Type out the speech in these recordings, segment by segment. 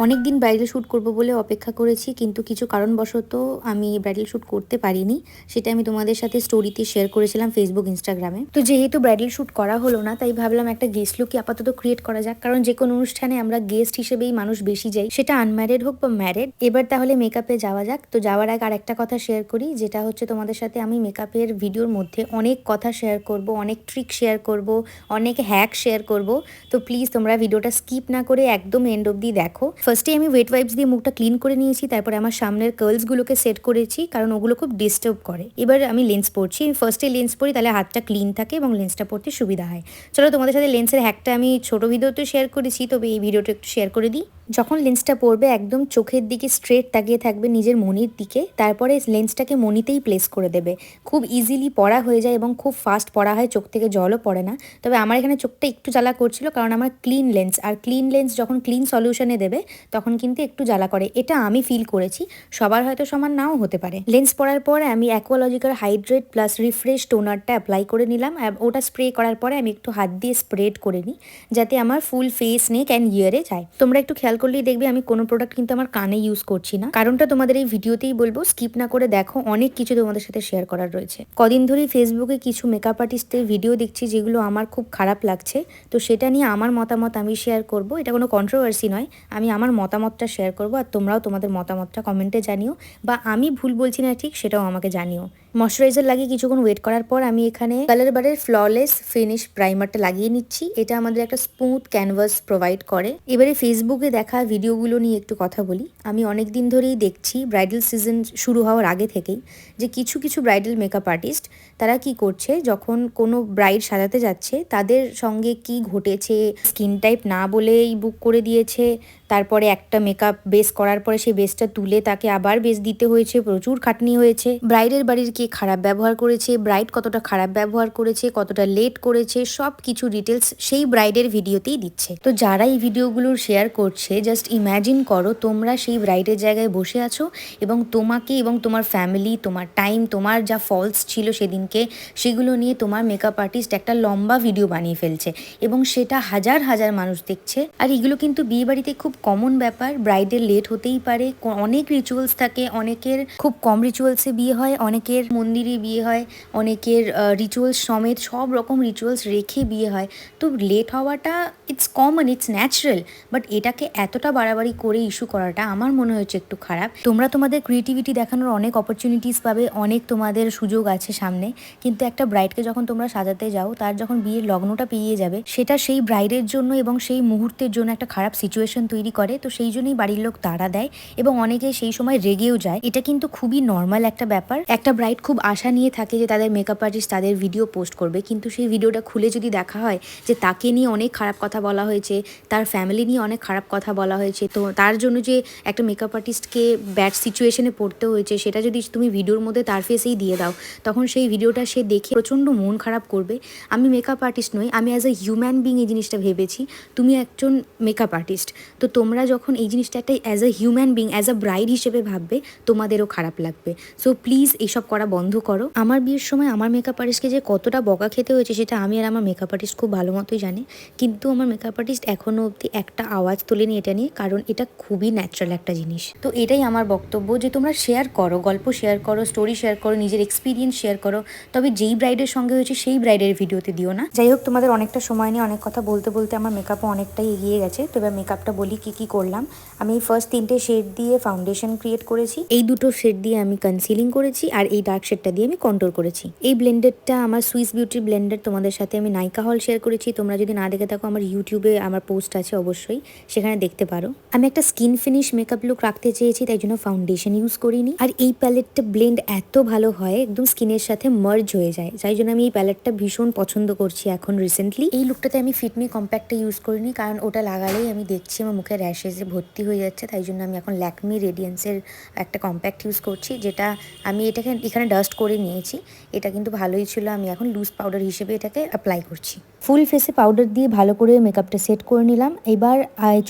অনেক দিন bridal shoot করব বলে অপেক্ষা করেছি, কিন্তু কিছু কারণবশত আমি ব্রাইডাল শ্যুট করতে পারিনি। সেটা আমি তোমাদের সাথে স্টোরিতে শেয়ার করেছিলাম ফেসবুক, ইনস্টাগ্রামে। তো যেহেতু ব্রাইডাল শ্যুট করা হলো না, তাই ভাবলাম একটা গেস্ট লুকই আপাতত ক্রিয়েট করা যাক, কারণ যে কোনো অনুষ্ঠানে আমরা গেস্ট হিসেবেই মানুষ বেশি যাই, সেটা আনম্যারিড হোক বা ম্যারিড। এবার তাহলে মেকআপে যাওয়া যাক। তো যাওয়ার আগে আর একটা কথা শেয়ার করি, যেটা হচ্ছে তোমাদের সাথে আমি মেকআপের ভিডিওর মধ্যে অনেক কথা শেয়ার করব, অনেক ট্রিক শেয়ার করব, অনেক হ্যাক শেয়ার করব। তো প্লিজ তোমরা ভিডিওটা স্কিপ না করে একদম এন্ড অবধি দেখো। ফার্স্টে আমি ওয়েট ওয়াইপস দিয়ে মুখটা ক্লিন করে নিয়েছি, তারপরে আমার সামনের কার্লসগুলোকে সেট করেছি, কারণ ওগুলো খুব ডিস্টার্ব করে। এবার আমি লেন্স পরছি। আমি ফার্স্টে লেন্স পরি, তাহলে হাতটা ক্লিন থাকে এবং লেন্সটা পরতে সুবিধা হয়। চলো, তোমাদের সাথে লেন্সের হ্যাকটা আমি ছোট ভিডিওতে শেয়ার করেছি, তবে এই ভিডিওটা একটু শেয়ার করে দিই। যখন লেন্সটা পরবে একদম চোখের দিকে স্ট্রেট তাকিয়ে থাকবে, নিজের মনির দিকে, তারপরে লেন্সটাকে মনিতেই প্লেস করে দেবে। খুব ইজিলি পড়া হয়ে যায় এবং খুব ফাস্ট পড়া হয়, চোখ থেকে জলও পড়ে না। তবে আমার এখানে চোখটা একটু জ্বালা করছিল, কারণ আমার ক্লিন লেন্স, আর ক্লিন লেন্স যখন ক্লিন সলিউশনে দেবে তখন কিন্তু একটু জ্বালা করে। এটা আমি ফিল করেছি, সবার হয়তো সমান নাও হতে পারে। লেন্স পরার পর আমি অ্যাকোয়ালজিকার হাইড্রেট প্লাস রিফ্রেশ টোনারটা অ্যাপ্লাই করে নিলাম। ওটা স্প্রে করার পরে আমি একটু হাত দিয়ে স্প্রেড করে নিই, যাতে আমার ফুল ফেস, নেক অ্যান্ড ইয়ারে যায়। তোমরা একটু খেয়াল করলেই দেখবে আমি কোনো প্রোডাক্ট কিন্তু আমার কানে ইউজ করছি না। কারণটা তোমাদের এই ভিডিওতেই বলবো, স্কিপ না করে দেখো, অনেক কিছু তোমাদের সাথে শেয়ার করার রয়েছে। কদিন ধরেই ফেসবুকে কিছু মেকআপ আর্টিস্টের ভিডিও দেখছি, যেগুলো আমার খুব খারাপ লাগছে। তো সেটা নিয়ে আমার মতামত আমি শেয়ার করব। এটা কোনো কন্ট্রোভার্সি নয়, আমি আমার মতামতটা শেয়ার করব, আর তোমরাও তোমাদের মতামতটা কমেন্টে জানিও, বা আমি ভুল বলছি না ঠিক সেটাও আমাকে জানিও। ময়শ্চারাইজার লাগিয়ে কিছুক্ষণ ওয়েট করার পর আমি এখানে কালার বারের ফ্ললেস ফিনিশ প্রাইমারটা লাগিয়ে নিচ্ছি। এটা আমাদের একটা স্মুথ ক্যানভাস প্রোভাইড করে। এবারে ফেসবুকে দেখা ভিডিওগুলো নিয়ে একটু কথা বলি। আমি অনেক দিন ধরেই দেখছি, ব্রাইডাল সিজন শুরু হওয়ার আগে থেকেই, যে কিছু কিছু ব্রাইডাল মেকআপ আর্টিস্ট তারা কি করছে, যখন কোনো ব্রাইড সাজাতে যাচ্ছে তাদের সঙ্গে কি ঘটেছে, স্কিন টাইপ না বলেই বুক করে দিয়েছে, তারপরে একটা মেকআপ বেস করার পরে সেই বেসটা তুলে তাকে আবার বেস দিতে হয়েছে, প্রচুর খাটনি হয়েছে। ব্রাইডের বাড়ির কে খারাপ ব্যবহার করেছে, ব্রাইড কতটা খারাপ ব্যবহার করেছে, কতটা লেট করেছে, সব কিছু ডিটেলস সেই ব্রাইডের ভিডিওতেই দিচ্ছে। তো যারা এই ভিডিওগুলো শেয়ার করছে, জাস্ট ইম্যাজিন করো তোমরা সেই ব্রাইডের জায়গায় বসে আছো এবং তোমাকে এবং তোমার ফ্যামিলি, তোমার টাইম, তোমার যা ফলস ছিল সেদিনকে, সেগুলো নিয়ে তোমার মেকআপ আর্টিস্ট একটা লম্বা ভিডিও বানিয়ে ফেলছে এবং সেটা হাজার হাজার মানুষ দেখছে। আর এগুলো কিন্তু বিয়ে বাড়িতে খুব কমন ব্যাপার। ব্রাইডের লেট হতেই পারে, অনেক রিচুয়ালস থাকে, অনেকের খুব কম রিচুয়ালসে বিয়ে হয়, অনেকের মন্দিরে বিয়ে হয়, অনেকের রিচুয়ালস সমেত সব রকম রিচুয়ালস রেখে বিয়ে হয়। তো লেট হওয়াটা it's common, it's natural, but এটাকে এতটা বাড়াবাড়ি করে ইস্যু করাটা আমার মনে হয়েছে একটু খারাপ। তোমরা তোমাদের ক্রিয়েটিভিটি দেখানোর অনেক অপরচুনিটিস পাবে, অনেক তোমাদের সুযোগ আছে সামনে, কিন্তু একটা ব্রাইডকে যখন তোমরা সাজাতে যাও, তার যখন বিয়ের লগ্নটা পেরিয়ে যাবে, সেটা সেই ব্রাইডের জন্য এবং সেই মুহূর্তের জন্য একটা খারাপ সিচুয়েশন তৈরি করে। তো সেই জন্যই বাড়ির লোক তাড়া দেয় এবং অনেকে সেই সময় রেগেও যায়। এটা কিন্তু খুবই নর্মাল একটা ব্যাপার। একটা ব্রাইড খুব আশা নিয়ে থাকে যে তাদের মেকআপ আর্টিস্ট তাদের ভিডিও পোস্ট করবে, কিন্তু সেই ভিডিওটা খুলে যদি দেখা হয় যে তাকে নিয়ে অনেক খারাপ কথা বলা হয়েছে, তার ফ্যামিলি নিয়ে অনেক খারাপ কথা বলা হয়েছে, তো তার জন্য যে একটা মেকআপ আর্টিস্টকে ব্যাড সিচুয়েশনে পড়তে হয়েছে, সেটা যদি তুমি ভিডিওর মধ্যে তার ফেসেই দিয়ে দাও, তখন সেই ভিডিওটা সে দেখে প্রচণ্ড মন খারাপ করবে। আমি মেকআপ আর্টিস্ট নই, আমি অ্যাজ এ হিউম্যান বিং এই জিনিসটা ভেবেছি। তুমি একজন মেকআপ আর্টিস্ট, তো তোমরা যখন এই জিনিসটা একটা as a human being, as a bride হিসেবে ভাববে, তোমাদেরও খারাপ লাগবে। সো প্লিজ এইসব করা বন্ধ করো। আমার বিয়ের সময় আমার মেকআপ আর্টিস্টকে যে কতটা বকা খেতে হয়েছে, সেটা আমি আর আমার মেকআপ আর্টিস্ট খুব ভালো মতোই জানে। কিন্তু আমার মেকআপ আর্টিস্ট এখনও অবধি একটা আওয়াজ তোলেনি এটা নিয়ে, কারণ এটা খুবই ন্যাচারাল একটা জিনিস। তো এটাই আমার বক্তব্য, যে তোমরা শেয়ার করো, গল্প শেয়ার করো, স্টোরি শেয়ার করো, নিজের এক্সপিরিয়েন্স শেয়ার করো, তবে যেই ব্রাইডের সঙ্গে হয়েছে সেই ব্রাইডের ভিডিওতে দিও না। যাই হোক, তোমাদের অনেকটা সময় নিয়ে অনেক কথা বলতে বলতে আমার মেকআপও অনেকটাই এগিয়ে গেছে। তো এবার মেকআপটা বলি কি কি করলাম। আমি ফার্স্ট 3টে শেড দিয়ে ফাউন্ডেশন ক্রিয়েট করেছি, এই 2টো শেড দিয়ে আমি কনসিলিং করেছি, আর এই ডার্ক শেডটা দিয়ে আমি কন্ট্রোল করেছি। এই ব্লেন্ডারটা আমার সুইস বিউটি ব্লেন্ডার, তোমাদের সাথে আমি নাইকা হল শেয়ার করেছি। তোমরা যদি না দেখে থাকো, আমার ইউটিউবে আমার পোস্ট আছে, অবশ্যই সেখানে দেখতে পারো। আমি একটা স্কিন ফিনিশ মেকআপ লুক রাখতে চেয়েছি, তাই জন্য ফাউন্ডেশন ইউজ করিনি। আর এই প্যালেটটা ব্লেন্ড এত ভালো হয়, একদম স্কিনের সাথে মার্জ হয়ে যায়, তাই জন্য আমি এই প্যালেটটা ভীষণ পছন্দ করছি এখন রিসেন্টলি। এই লুকটাতে আমি ফিটমি কম্প্যাক্টটা ইউজ করিনি, কারণ ওটা লাগালেই আমি দেখছি আমার মুখে র্যাশেসে ভর্তি হয়ে যাচ্ছে, তাই জন্য আমি এখন ল্যাকমি রেডিয়েন্সের একটা কম্প্যাক্ট ইউজ করছি, যেটা আমি এখানে ডাস্ট করে নিয়েছি। এটা কিন্তু ভালোই ছিল। আমি এখন লুজ পাউডার হিসেবে এটাকে অ্যাপ্লাই করছি। ফুল ফেসে পাউডার দিয়ে ভালো করে মেকআপটা সেট করে নিলাম। এবার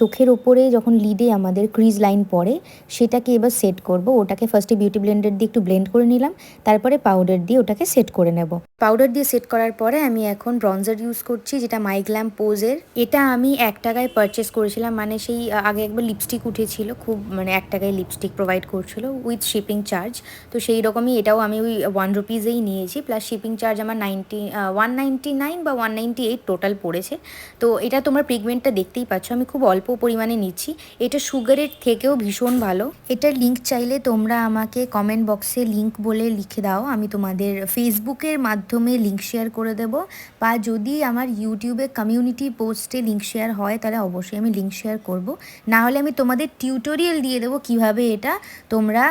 চোখের ওপরে যখন লিডে আমাদের ক্রিজ লাইন পড়ে সেটাকে এবার সেট করব। ওটাকে ফার্স্টে বিউটি ব্লেন্ডার দিয়ে একটু ব্লেন্ড করে নিলাম, তারপরে পাউডার দিয়ে ওটাকে সেট করে নেব। পাউডার দিয়ে সেট করার পরে আমি এখন ব্রঞ্জার ইউজ করছি, যেটা মাই গ্ল্যাম পোজের। এটা আমি 1 টাকায় পারচেস করেছিলাম, মানে সেই আগে একবার লিপস্টিক উঠেছিল, খুব মানে 1 টাকায় লিপস্টিক প্রোভাইড করছিল উইথ শিপিং চার্জ। তো সেই রকমই এটাও আমি ওই 1 রুপিজেই নিয়েছি, প্লাস শিপিং চার্জ আমার 199 বা 198 টোটাল পড়েছে। তো এটা তোমরা পিগমেন্টটা দেখতেই পাচ্ছ, আমি খুব অল্প পরিমাণে নিচ্ছি। এটা সুগারের থেকেও ভীষণ ভালো। এটার লিঙ্ক চাইলে তোমরা আমাকে কমেন্ট বক্সে লিঙ্ক বলে লিখে দাও, আমি তোমাদের ফেসবুকের মাধ্যমে লিঙ্ক শেয়ার করে দেব, বা যদি আমার ইউটিউবে কমিউনিটি পোস্টে লিঙ্ক শেয়ার হয় তাহলে অবশ্যই আমি লিঙ্ক শেয়ার করব। না হলে আমি তোমাদের টিউটোরিয়াল দিয়ে দেবো কিভাবে এটা তোমরা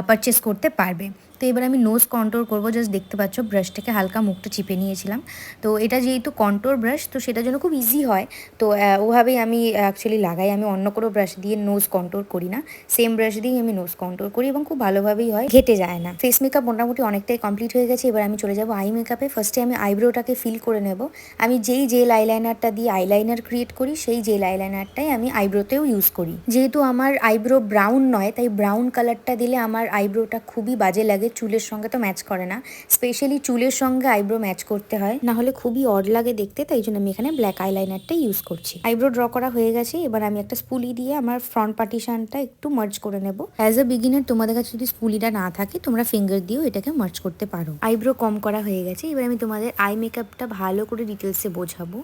পারচেস করতে পারবে। তো এবার আমি নোজ কন্ট্রোল করবো। জাস্ট দেখতে পাচ্ছ ব্রাশটাকে হালকা মুখটা চিপে নিয়েছিলাম। তো এটা যেহেতু কন্ট্রোল ব্রাশ, তো সেটার জন্য খুব ইজি হয়। তো ওভাবেই আমি অ্যাকচুয়ালি লাগাই। আমি অন্য কোনো ব্রাশ দিয়ে নোজ কন্ট্রোল করি না, সেম ব্রাশ দিয়েই আমি নোজ কন্ট্রোল করি এবং খুব ভালোভাবেই হয়, ঘেটে যায় না। ফেস মেকআপ মোটামুটি অনেকটাই কমপ্লিট হয়ে গেছে। এবার আমি চলে যাবো আই মেকআপে। ফার্স্টে আমি আইব্রোটাকে ফিল করে নেব। আমি যেই জেল আইলাইনারটা দিয়ে আইলাইনার ক্রিয়েট করি, সেই জেল আইলাইনারটাই আমি আইব্রোতেও ইউজ করি। যেহেতু আমার আইব্রো ব্রাউন নয়, তাই ব্রাউন কালারটা দিলে আমার আইব্রোটা খুবই বাজে লাগে, চুলের সঙ্গে তো ম্যাচ করে না। স্পেশালি চুলের সঙ্গে আইব্রো ম্যাচ করতে হয়, না হলে খুবই অড লাগে দেখতে। তাই জন্য আমি এখানে ব্ল্যাক আইলাইনারটা ইউজ করছি। আইব্রো ড্র করা হয়ে গেছে। এবার আমি একটা স্পুলি দিয়ে আমার ফ্রন্ট পার্টিশনটা একটু মার্জ করে নেব। অ্যাজ এ বিগিনার তোমাদের কাছে যদি স্পুলিটা না থাকে, তোমরা ফিঙ্গার দিয়েও এটাকে মার্জ করতে পারো। আইব্রো কম করা হয়ে গেছে। এবার আমি তোমাদের আই মেকআপটা ভালো করে ডিটেলসে বোঝাবো।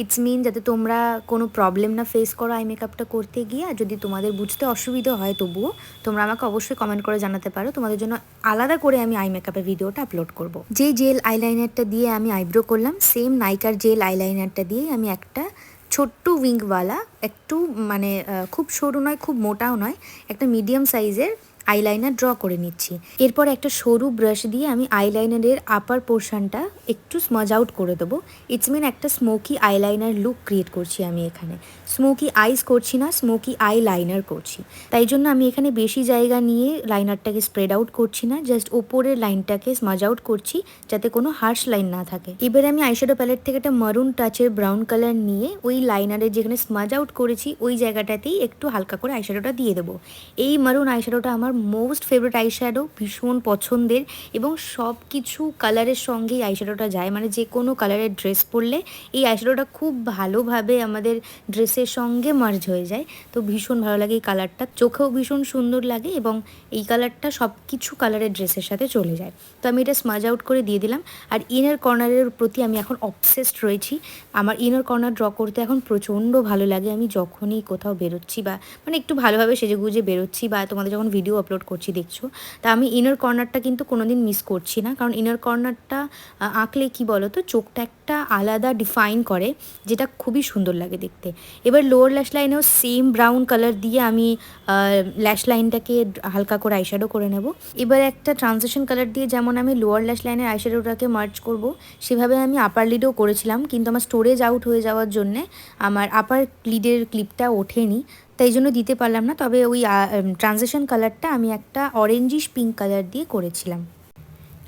ইটস মিন যাতে তোমরা কোনো প্রবলেম না ফেস করো আই মেকআপটা করতে গিয়ে। আর যদি তোমাদের বুঝতে অসুবিধা হয় তবুও তোমরা আমাকে অবশ্যই কমেন্ট করে জানাতে পারো। তোমাদের জন্য আলাদা করে আমি আই মেকআপের ভিডিওটা আপলোড করব। যে জেল আইলাইনারটা দিয়ে আমি আইব্রো করলাম, সেম নাইকার জেল আইলাইনারটা দিয়ে আমি একটা ছোট্ট উইংওয়ালা, একটু মানে খুব সরু নয় খুব মোটাও নয়, একটা মিডিয়াম সাইজের আইলাইনার ড্র করে নিচ্ছি। এরপর একটা সরু ব্রাশ দিয়ে আমি আইলাইনারের আপার পোর্শনটা একটু স্মাজ আউট করে দেবো। ইটস মিন একটা স্মোকি আইলাইনার লুক ক্রিয়েট করছি আমি এখানে। স্মোকি আইস করছি না, স্মোকি আই লাইনার করছি। তাই জন্য আমি এখানে বেশি জায়গা নিয়ে লাইনারটাকে স্প্রেড আউট করছি না, জাস্ট ওপরের লাইনটাকে স্মাজ আউট করছি যাতে কোনো হার্শ লাইন না থাকে। এবারে আমি আইশ্যাডো প্যালেট থেকে একটা মারুন টাচের ব্রাউন কালার নিয়ে ওই লাইনারের যেখানে স্মাজ আউট করেছি ওই জায়গাটাতেই একটু হালকা করে আইশ্যাডোটা দিয়ে দেবো। এই মারুন আইশ্যাডোটা আমার মোস্ট ফেভারিট আইশ্যাডো, ভীষণ পছন্দের, এবং সব কিছু কালারের সঙ্গেই আইশ্যাডোটা যায়। মানে যে কোনো কালারের ড্রেস পরলে এই আইশ্যাডোটা খুব ভালোভাবে আমাদের ড্রেসের সঙ্গে মার্জ হয়ে যায়। তো ভীষণ ভালো লাগে এই কালারটা, চোখেও ভীষণ সুন্দর লাগে, এবং এই কালারটা সব কিছু কালারের ড্রেসের সাথে চলে যায়। তো আমি এটা স্মাজ আউট করে দিয়ে দিলাম। আর ইনার কর্নারের প্রতি আমি এখন অবসেসড রয়েছি। আমার ইনার কর্নার ড্র করতে এখন প্রচণ্ড ভালো লাগে। আমি যখনই কোথাও বেরোচ্ছি, বা মানে একটু ভালোভাবে সেজেগুজে বেরোচ্ছি, বা তোমাদের যখন ভিডিও আপলোড করছি দেখছো, তা আমি ইনার কর্নারটা কিন্তু কোনোদিন মিস করছি না। কারণ ইনার কর্নারটা আঁকলে কি বলো তো, চোখটা একটা আলাদা ডিফাইন করে, যেটা খুবই সুন্দর লাগে দেখতে। এবার লোয়ার ল্যাশ লাইনেও সেম ব্রাউন কালার দিয়ে আমি ল্যাশ লাইনটাকে হালকা করে আইশ্যাডো করে নেব। এবার একটা ট্রানজিশন কালার দিয়ে যেমন আমি লোয়ার ল্যাশ লাইনের আইশ্যাডোটাকে মার্চ করব, সেভাবে আমি আপার লিডও করেছিলাম, কিন্তু আমার স্টোরেজ আউট হয়ে যাওয়ার জন্যে আমার আপার লিডের ক্লিপটা ওঠেনি, তাই জন্য দিতে পারলাম না। তবে ওই ট্রানজিশন কালারটা আমি একটা অরেঞ্জিশ পিঙ্ক কালার দিয়ে করেছিলাম।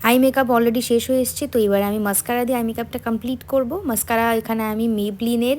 আই মেকআপ অলরেডি শেষ হয়ে এসছে। তো এবার আমি মাস্কারা দিয়ে আই মেকআপটা কমপ্লিট করব। মাস্কারা এখানে আমি মেবলিনের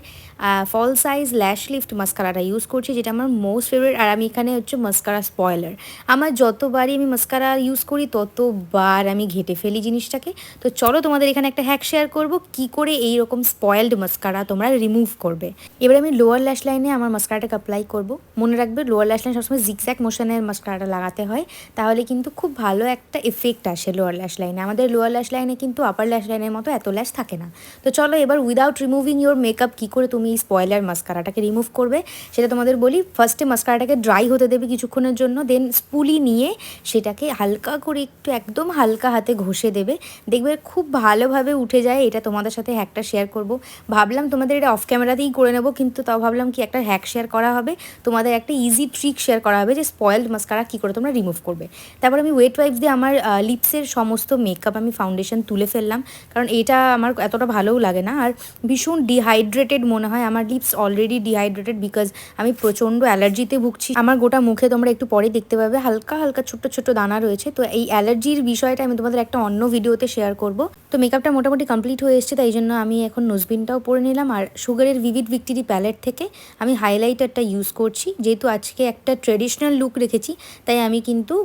ফল সাইজ ল্যাশ লিফট মাস্কারাটা ইউজ করছি, যেটা আমার মোস্ট ফেভারিট। আর আমি এখানে হচ্ছে মাস্কারা স্পয়লার। আমার যতবারই আমি মাস্কারা ইউজ করি ততবার আমি ঘেটে ফেলি জিনিসটাকে। তো চলো তোমাদের এখানে একটা হ্যাক শেয়ার করব, কি করে এইরকম স্পয়েলড মাস্কারা তোমরা রিমুভ করবে। এবার আমি লোয়ার ল্যাশ লাইনে আমার মাস্কারাটাকে অ্যাপ্লাই করব। মনে রাখবে লোয়ার ল্যাশ লাইন সবসময় জিগজ্যাগ মোশনের মাস্কারাটা লাগাতে হয়, তাহলে কিন্তু খুব ভালো একটা এফেক্ট আসে লোয়ার ল্যাশ লাইনে। আমাদের লোয়ার ল্যাশ লাইনে কিন্তু আপার ল্যাশ লাইনের মতো এত ল্যাশ থাকে না। তো চলো এবার উইদাউট রিমুভিং ইওর মেকআপ কী করে তুমি এই স্পয়লার মাস্কারাটাকে রিমুভ করবে সেটা তোমাদের বলি। ফার্স্টে মাস্কারাটাকে ড্রাই হতে দেবে কিছুক্ষণের জন্য, দেন স্পুলি নিয়ে সেটাকে হালকা করে একটু একদম হালকা হাতে ঘষে দেবে, দেখবে খুব ভালোভাবে উঠে যায়। এটা তোমাদের সাথে হ্যাকটা শেয়ার করব। ভাবলাম তোমাদের এটা অফ ক্যামেরাতেই করে নেবো, কিন্তু তাও ভাবলাম কি একটা হ্যাক শেয়ার করা হবে, তোমাদের একটা ইজি ট্রিক শেয়ার করা হবে যে স্পয়েলড মাস্কারা কী করে তোমরা রিমুভ করবে। তারপর আমি ওয়েট ওয়াইপস দিয়ে আমার লিপসের সমস্ত সমস্ত মেকআপ আমি ফাউন্ডেশন তুলে ফেললাম, কারণ এটা আমার এতটা ভালোও লাগে না। আর ভীষণ ডিহাইড্রেটেড মনে হয়, আমার লিপস অলরেডি ডিহাইড্রেটেড বিকজ আমি প্রচণ্ড অ্যালার্জিতে ভুগছি। আমার গোটা মুখে তোমরা একটু পরে দেখতে পাবে হালকা হালকা ছোট্ট ছোট্ট দানা রয়েছে। তো এই অ্যালার্জির বিষয়টা আমি তোমাদের একটা অন্য ভিডিওতে শেয়ার করব। তো মেকআপটা মোটামুটি কমপ্লিট হয়ে এসেছে, তাই জন্য আমি এখন নোজবিনটাও পরে নিলাম। আর সুগারের ভিভিড ভিক্টরি প্যালেট থেকে আমি হাইলাইটারটা ইউজ করছি। যেহেতু আজকে একটা ট্রেডিশনাল লুক রেখেছি, তাই আমি কিন্তু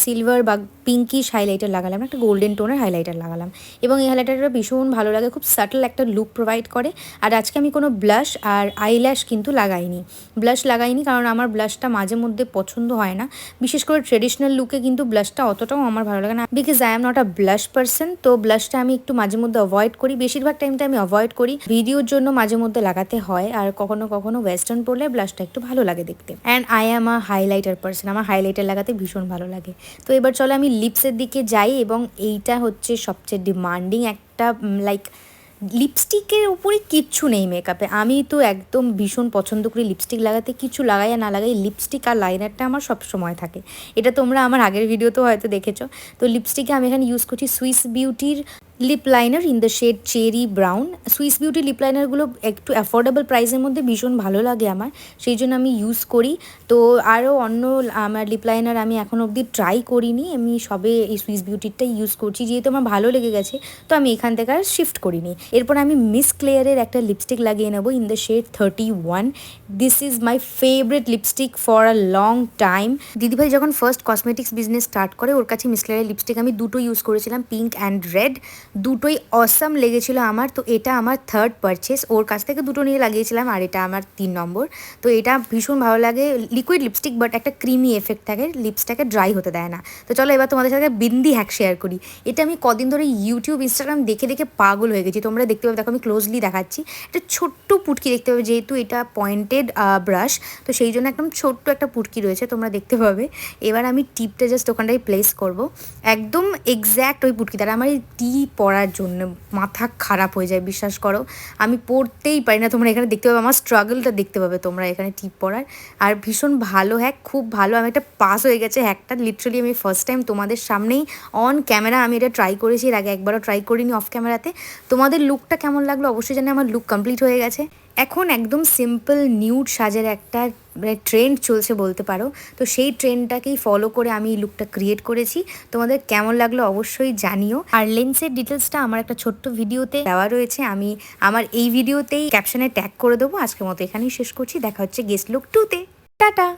সিলভার বা পিঙ্কিশ হাইলাইটার লাগালাম, একটা গোল্ডেন টোনের হাইলাইটার লাগালাম। এবং এই হাইলাইটারটা ভীষণ ভালো লাগে, খুব সাটল একটা লুক প্রোভাইড করে। আর আজকে আমি কোনো ব্লাশ আর আইল্যাশ কিন্তু লাগাইনি, ব্লাশ লাগাইনি, কারণ আমার ব্লাশটা মাঝে মধ্যে পছন্দ হয় না। বিশেষ করে ট্রেডিশনাল লুকে কিন্তু ব্লাশটা অতটাও আমার ভালো লাগে না, because I am not a blush person. তো ব্লাশটা আমি একটু মাঝে মধ্যে অ্যাভয়েড করি, বেশিরভাগ টাইমটা আমি অ্যাভয়েড করি, ভিডিওর জন্য মাঝে মধ্যে লাগাতে হয়। আর কখনো কখনো ওয়েস্টার্ন পরলে ব্লাশটা একটু ভালো লাগে দেখতে। And I am a highlighter person, আমার হাইলাইটার লাগাতে ভীষণ ভালো লাগে। তো এবার চলো আমি লিপসের দিকে যাই, এবং এইটা হচ্ছে সবচেয়ে ডিমান্ডিং একটা লাইক লিপস্টিকের উপরে কিচ্ছু নেই মেকআপে। আমি তো একদম ভীষণ পছন্দ করি লিপস্টিক লাগাতে, কিছু লাগাই আর না লাগাই লিপস্টিক আর লাইনারটা আমার সব সময় থাকে। এটা তোমরা আমার আগের ভিডিওতেও হয়তো দেখেছো। তো লিপস্টিকে আমি এখানে ইউজ করছি সুইস বিউটির lip liner in the shade cherry brown. Swiss beauty lip লাইনারগুলো একটু অ্যাফোর্ডেবল প্রাইসের মধ্যে ভীষণ ভালো লাগে আমার, সেই জন্য আমি ইউজ করি। তো আরও অন্য আমার লিপ লাইনার আমি এখন অবধি ট্রাই করিনি, আমি সবে এই সুইস বিউটিরটাই ইউজ করছি। যেহেতু আমার ভালো লেগে গেছে, তো আমি এখান থেকে আর শিফট করিনি। এরপর আমি মিস ক্লেয়ারের একটা লিপস্টিক লাগিয়ে নেবো in the shade 31। This is my favourite lipstick for a long time. দিদিভাই যখন ফার্স্ট কসমেটিক্স বিজনেস স্টার্ট করে, ওর কাছে মিস ক্লেয়ারের লিপস্টিক আমি দুটো ইউজ করেছিলাম, পিঙ্ক অ্যান্ড রেড। দুটোই অসাম লেগেছিল আমার। তো এটা আমার থার্ড পারচেস, ওর কাছ থেকে দুটো নিয়ে লাগিয়েছিলাম, আর এটা আমার 3 নম্বর। তো এটা ভীষণ ভালো লাগে, লিকুইড লিপস্টিক বাট একটা ক্রিমি এফেক্ট থাকে, লিপসটাকে ড্রাই হতে দেয় না। তো চলো এবার তোমাদের সাথে বিন্দি হ্যাক শেয়ার করি। এটা আমি কদিন ধরে ইউটিউব ইনস্টাগ্রাম দেখে দেখে পাগল হয়ে গেছি। তোমরা দেখতে পাবে, দেখো আমি ক্লোজলি দেখাচ্ছি, একটা ছোট্ট পুটকি দেখতে পাবে, যেহেতু এটা পয়েন্টেড ব্রাশ, তো সেই জন্য একদম ছোট্ট একটা পুটকি রয়েছে, তোমরা দেখতে পাবে। এবার আমি টিপটা জাস্ট ওখানটায় প্লেস করব, একদম এক্স্যাক্ট ওই পুটকি দ্বারা। আমার এই টিপ পরার জন্য মাথা খারাপ হয়ে যায়, বিশ্বাস করো, আমি পড়তেই পারি না। তোমরা এখানে দেখতে পাবে আমার স্ট্রাগলটা, দেখতে পাবে তোমরা এখানে টিপ পরার। আর ভীষণ ভালো হ্যাক, খুব ভালো। আমি একটা পাস হয়ে গেছে হ্যাকটা, লিটারালি আমি ফার্স্ট টাইম তোমাদের সামনেই অন ক্যামেরা আমি এটা ট্রাই করেছি, এর আগে একবারও ট্রাই করিনি অফ ক্যামেরাতে। তোমাদের লুকটা কেমন লাগলো অবশ্যই জানি। আমার লুক কমপ্লিট হয়ে গেছে। এখন একদম সিম্পল নিউড সাজের একটা ট্রেন্ড চলছে বলতে পারো, তো সেই ট্রেন্ডটাকেই ফলো করে আমি এই লুকটা ক্রিয়েট করেছি। তোমাদের কেমন লাগলো অবশ্যই জানিও। আর লেন্সের ডিটেলসটা আমার একটা ছোট্ট ভিডিওতে দেওয়া রয়েছে, আমি আমার এই ভিডিওতেই ক্যাপশনে ট্যাগ করে দেবো। আজকের মতো এখানেই শেষ করছি, দেখা হচ্ছে গেস্ট লুক 2-তে। টাটা।